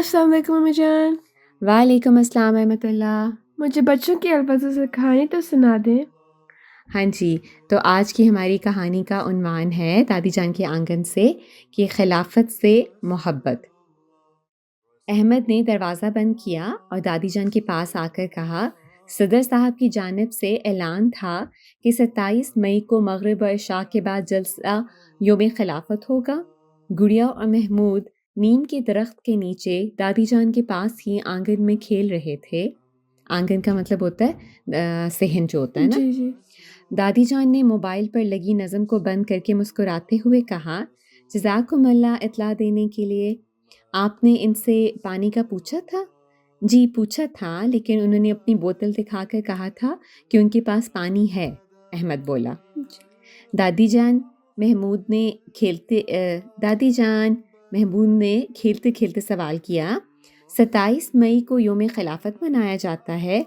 السلام علیکم امی جان. وعلیکم السلام ورحمۃ اللہ. مجھے بچوں کی الفاظوں سے کہانی تو سنا دیں. ہاں جی، تو آج کی ہماری کہانی کا عنوان ہے دادی جان کے آنگن سے کہ خلافت سے محبت. احمد نے دروازہ بند کیا اور دادی جان کے پاس آ کر کہا، صدر صاحب کی جانب سے اعلان تھا کہ 27 مئی کو مغرب و عشاء کے بعد جلسہ یوم خلافت ہوگا. گڑیا اور محمود نیم کے درخت کے نیچے دادی جان کے پاس ہی آنگن میں کھیل رہے تھے. آنگن کا مطلب ہوتا ہے صحن جو ہوتا ہے نا. جی. دادی جان نے موبائل پر لگی نظم کو بند کر کے مسکراتے ہوئے کہا، جزاکم اللہ اطلاع دینے کے لیے. آپ نے ان سے پانی کا پوچھا تھا؟ جی پوچھا تھا، لیکن انہوں نے اپنی بوتل دکھا کر کہا تھا کہ ان کے پاس پانی ہے، احمد بولا. دادی جان محمود نے کھیلتے کھیلتے سوال کیا، 27 مئی کو یوم خلافت منایا جاتا ہے،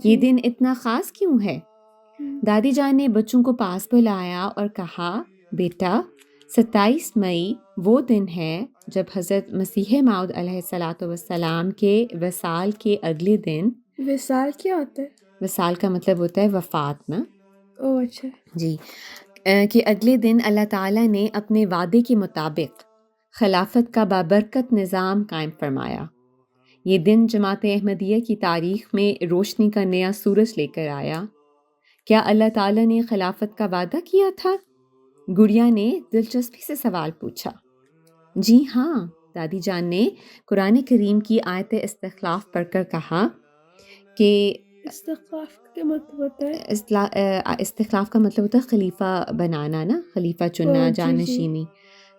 یہ دن اتنا خاص کیوں ہے؟ دادی جان نے بچوں کو پاس بلایا اور کہا، بیٹا 27 مئی وہ دن ہے جب حضرت مسیح موعود علیہ الصلاۃ والسلام کے وصال کے اگلے دن. وصال کیا ہوتا ہے؟ وصال کا مطلب ہوتا ہے وفات نا. اوہ اچھا. جی، کہ اگلے دن اللہ تعالیٰ نے اپنے وعدے کے مطابق خلافت کا بابرکت نظام قائم فرمایا. یہ دن جماعت احمدیہ کی تاریخ میں روشنی کا نیا سورج لے کر آیا. کیا اللہ تعالیٰ نے خلافت کا وعدہ کیا تھا؟ گڑیا نے دلچسپی سے سوال پوچھا. جی ہاں، دادی جان نے قرآن کریم کی آیت استخلاف پڑھ کر کہا کہ استخلاف کا مطلب ہوتا ہے؟ استخلاف کا مطلب ہوتا ہے خلیفہ بنانا نا، خلیفہ چننا، جانشینی.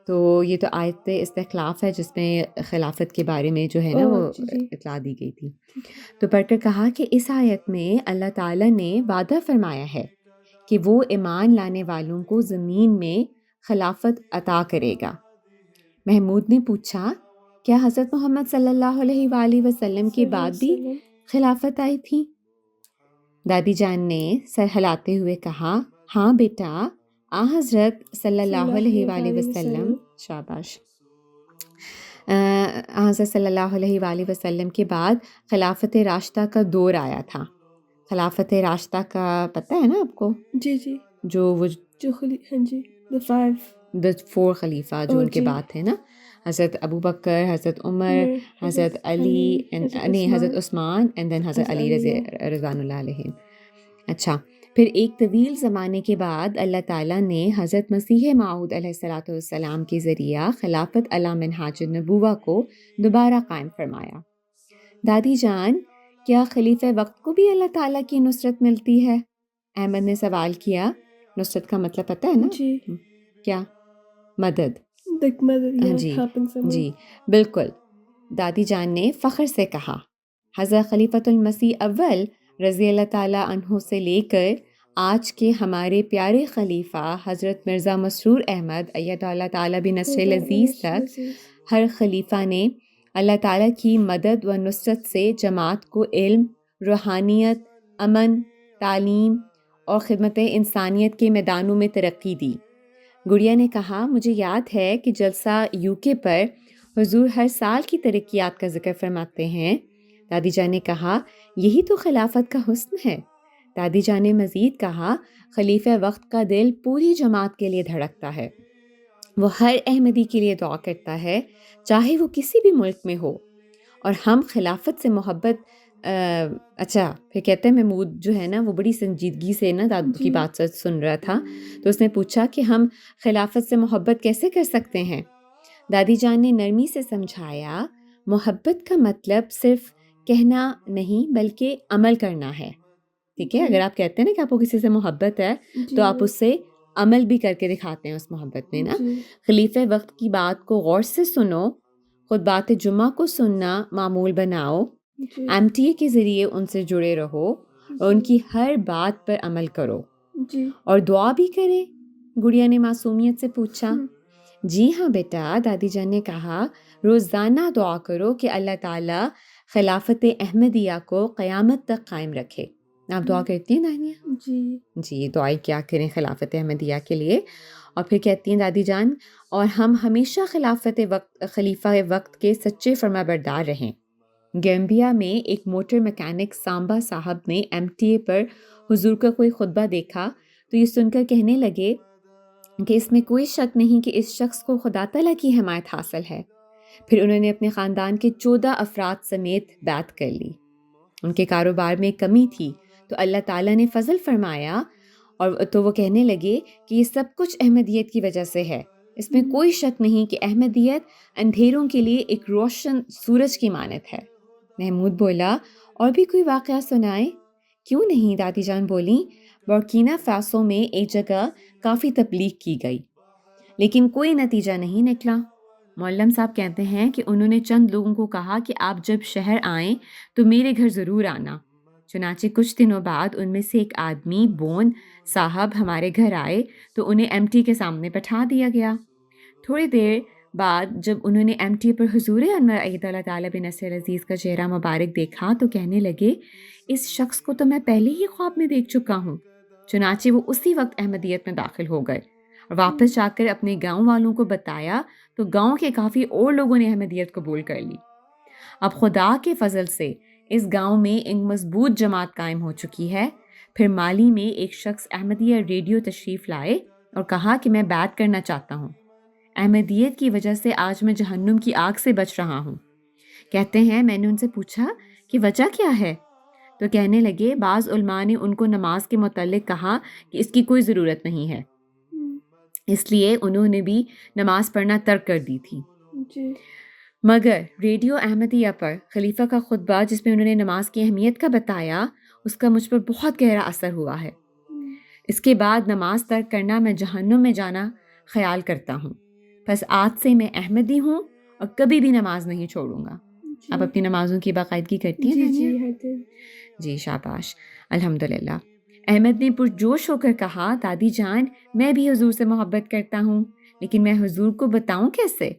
تو یہ تو آیت استخلاف ہے جس میں خلافت کے بارے میں جو ہے نا وہ اطلاع دی گئی تھی. تو پڑھ کر کہا کہ اس آیت میں اللہ تعالیٰ نے وعدہ فرمایا ہے کہ وہ ایمان لانے والوں کو زمین میں خلافت عطا کرے گا. محمود نے پوچھا، کیا حضرت محمد صلی اللہ علیہ وآلہ وسلم کے بعد بھی خلافت آئی تھی؟ دادی جان نے سر ہلاتے ہوئے کہا، ہاں بیٹا، حضرت صلی اللہ علیہ وآلہ وسلم شاباش حضرت صلی اللہ علیہ وآلہ وسلم کے بعد خلافت راشدہ کا دور آیا تھا. خلافت راشدہ کا پتہ ہے نا آپ کو؟ جی. جو ہاں جی، the 4 خلیفہ جو ان کے بعد تھے نا، حضرت ابو بکر، حضرت عمر، حضرت علی، حضرت عثمان اینڈ دین حضرت علی رضوان اللہ علیہ. اچھا، پھر ایک طویل زمانے کے بعد اللہ تعالیٰ نے حضرت مسیح موعود علیہ الصلاۃ والسلام کے ذریعہ خلافت علی منہاج النبوہ کو دوبارہ قائم فرمایا. دادی جان، کیا خلیفہ وقت کو بھی اللہ تعالیٰ کی نصرت ملتی ہے؟ احمد نے سوال کیا. نصرت کا مطلب پتہ ہے نا؟ جی. کیا؟ مدد. جی بالکل. دادی جان نے فخر سے کہا، حضرت خلیفۃ المسیح اول رضی اللہ تعالیٰ عنہ سے لے کر آج کے ہمارے پیارے خلیفہ حضرت مرزا مسرور احمد اید اللہ تعالیٰ بنصرہ العزیز تک ہر خلیفہ نے اللہ تعالیٰ کی مدد و نصرت سے جماعت کو علم، روحانیت، امن، تعلیم اور خدمت انسانیت کے میدانوں میں ترقی دی. گڑیا نے کہا، مجھے یاد ہے کہ جلسہ UK پر حضور ہر سال کی ترقیات کا ذکر فرماتے ہیں. دادی جان نے کہا، یہی تو خلافت کا حسن ہے. دادی جان نے مزید کہا، خلیفہ وقت کا دل پوری جماعت کے لیے دھڑکتا ہے. وہ ہر احمدی کے لیے دعا کرتا ہے، چاہے وہ کسی بھی ملک میں ہو. اور ہم خلافت سے محبت اچھا پھر کہتے ہیں محمود جو ہے نا وہ بڑی سنجیدگی سے نا دادو کی بات سن رہا تھا. تو اس نے پوچھا کہ ہم خلافت سے محبت کیسے کر سکتے ہیں؟ دادی جان نے نرمی سے سمجھایا، محبت کا مطلب صرف کہنا نہیں بلکہ عمل کرنا ہے. ٹھیک ہے، اگر آپ کہتے ہیں نا کہ آپ کو کسی سے محبت ہے تو آپ اس سے عمل بھی کر کے دکھاتے ہیں اس محبت میں نا. خلیفہ وقت کی بات کو غور سے سنو، خطبات جمعہ کو سننا معمول بناؤ، MTA کے ذریعے ان سے جڑے رہو اور ان کی ہر بات پر عمل کرو اور دعا بھی کریں. گڑیا نے معصومیت سے پوچھا. جی ہاں بیٹا، دادی جان نے کہا، روزانہ دعا کرو کہ اللہ تعالیٰ خلافت احمدیہ کو قیامت تک قائم رکھے. آپ دعا کرتی ہیں دانیہ؟ جی دعائیں کیا کریں خلافت احمدیہ کے لیے. اور پھر کہتی ہیں دادی جان اور ہم ہمیشہ خلیفہ وقت کے سچے فرما بردار رہیں۔ گیمبیا میں ایک موٹر میکینک سامبا صاحب نے MTA پر حضور کا کوئی خطبہ دیکھا تو یہ سن کر کہنے لگے کہ اس میں کوئی شک نہیں کہ اس شخص کو خدا تعالیٰ کی حمایت حاصل ہے۔ پھر انہوں نے اپنے خاندان کے 14 افراد سمیت بیعت کر لی۔ ان کے کاروبار میں کمی تھی تو اللہ تعالیٰ نے فضل فرمایا اور تو وہ کہنے لگے کہ یہ سب کچھ احمدیت کی وجہ سے ہے۔ اس میں کوئی شک نہیں کہ احمدیت اندھیروں کے لیے ایک روشن سورج کی مانند ہے۔ محمود بولا اور بھی کوئی واقعہ سنائے؟ کیوں نہیں، دادی جان بولیں۔ برکینا فاسو میں ایک جگہ کافی تبلیغ کی گئی لیکن کوئی نتیجہ نہیں نکلا۔ معلم صاحب کہتے ہیں کہ انہوں نے چند لوگوں کو کہا کہ آپ جب شہر آئیں تو میرے گھر ضرور آنا۔ چنانچہ کچھ دنوں بعد ان میں سے ایک آدمی بون صاحب ہمارے گھر آئے تو انہیں MT کے سامنے بٹھا دیا گیا۔ تھوڑی دیر بعد جب انہوں نے MT پر حضور انور عید اللہ تعالیٰ بن نصر عزیز کا چہرہ مبارک دیکھا تو کہنے لگے اس شخص کو تو میں پہلے ہی خواب میں دیکھ چکا ہوں۔ چنانچہ وہ اسی وقت احمدیت میں داخل ہو گئے اور واپس جا کر اپنے گاؤں والوں کو بتایا تو گاؤں کے کافی اور لوگوں نے احمدیت قبول کر لی۔ اب خدا کے فضل سے اس گاؤں میں ایک مضبوط جماعت قائم ہو چکی ہے۔ پھر مالی میں ایک شخص احمدیہ ریڈیو تشریف لائے اور کہا کہ میں بیعت کرنا چاہتا ہوں۔ احمدیت کی وجہ سے آج میں جہنم کی آگ سے بچ رہا ہوں۔ کہتے ہیں میں نے ان سے پوچھا کہ وجہ کیا ہے تو کہنے لگے بعض علماء نے ان کو نماز کے متعلق کہا کہ اس کی کوئی ضرورت نہیں ہے، اس لیے انہوں نے بھی نماز پڑھنا ترک کر دی تھی۔ جی مگر ریڈیو احمدیہ پر خلیفہ کا خطبہ جس میں انہوں نے نماز کی اہمیت کا بتایا اس کا مجھ پر بہت گہرا اثر ہوا ہے۔ اس کے بعد نماز ترک کرنا میں جہنم میں جانا خیال کرتا ہوں، بس آج سے میں احمدی ہوں اور کبھی بھی نماز نہیں چھوڑوں گا۔ اب اپنی نمازوں کی باقاعدگی کرتی ہیں؟ جی ہر دن۔ جی شاباش، الحمدللہ۔ احمد نے پرجوش ہو کر کہا دادی جان میں بھی حضور سے محبت کرتا ہوں لیکن میں حضور کو بتاؤں کیسے؟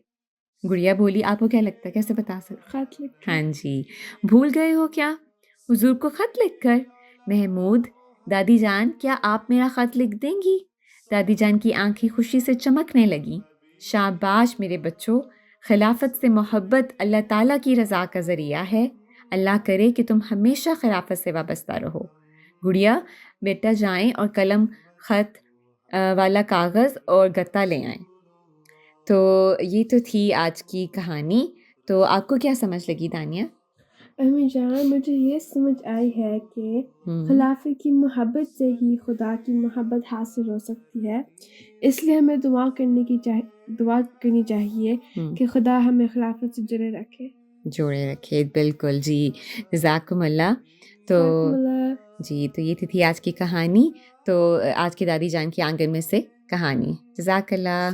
گڑیا بولی آپ کو کیا لگتا ہے کیسے بتا سکتے؟ خط لکھ کر۔ ہاں جی، بھول گئے ہو کیا؟ حضور کو خط لکھ کر؟ محمود دادی جان کیا آپ میرا خط لکھ دیں گی؟ دادی جان کی آنکھیں خوشی سے چمکنے لگیں۔ شاباش میرے بچوں، خلافت سے محبت اللہ تعالیٰ کی رضا کا ذریعہ ہے۔ اللہ کرے کہ تم ہمیشہ خلافت سے وابستہ رہو۔ گڑیا بیٹا جائیں اور قلم خط والا کاغذ اور گتا لے آئیں۔ تو یہ تو تھی آج کی کہانی۔ تو آپ کو کیا سمجھ لگی دانیہ؟ امی جان مجھے یہ سمجھ آئی ہے کہ خلافت کی محبت سے ہی خدا کی محبت حاصل ہو سکتی ہے، اس لیے ہمیں دعا کرنی چاہیے کہ خدا ہمیں خلافت سے جوڑے رکھے۔ بالکل جی، جزاکم اللہ۔ تو جی تو یہ تھی آج کی کہانی۔ تو آج کی دادی جان کی آنگن میں سے کہانی۔ جزاک اللہ۔